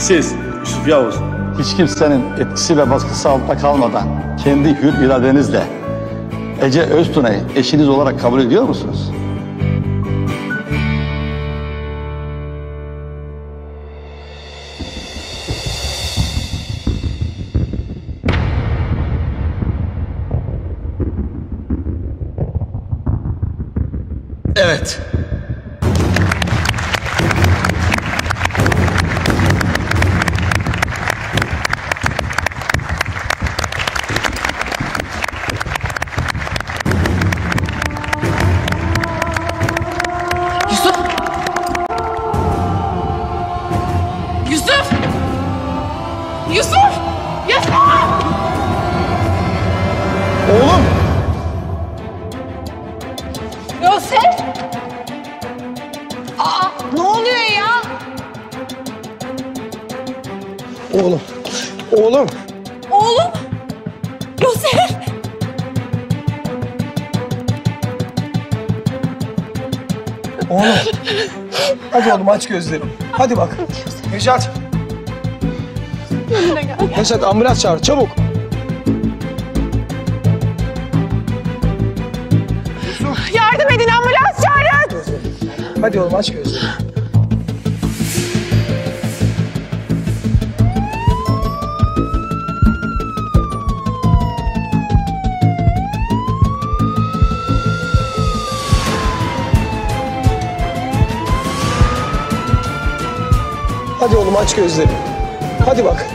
Siz Yusuf Yavuz Hiç kimsenin etkisi ve baskısı altında kalmadan kendi hür iradenizle Ece Öztuna'yı eşiniz olarak kabul ediyor musunuz? evet. Yusuf! Yusuf! Yusuf! Yusuf! Oğlum! Yosef! Aa, ne oluyor ya? Oğlum. Oğlum. Oğlum! Yosef! Oğlum. Hadi oğlum aç gözlerini. Hadi bak. Neşat. Neşat ambulans çağır çabuk. Yardım edin, ambulans çağırın! Hadi oğlum aç gözlerini. Hadi oğlum aç gözlerini. Hadi bak.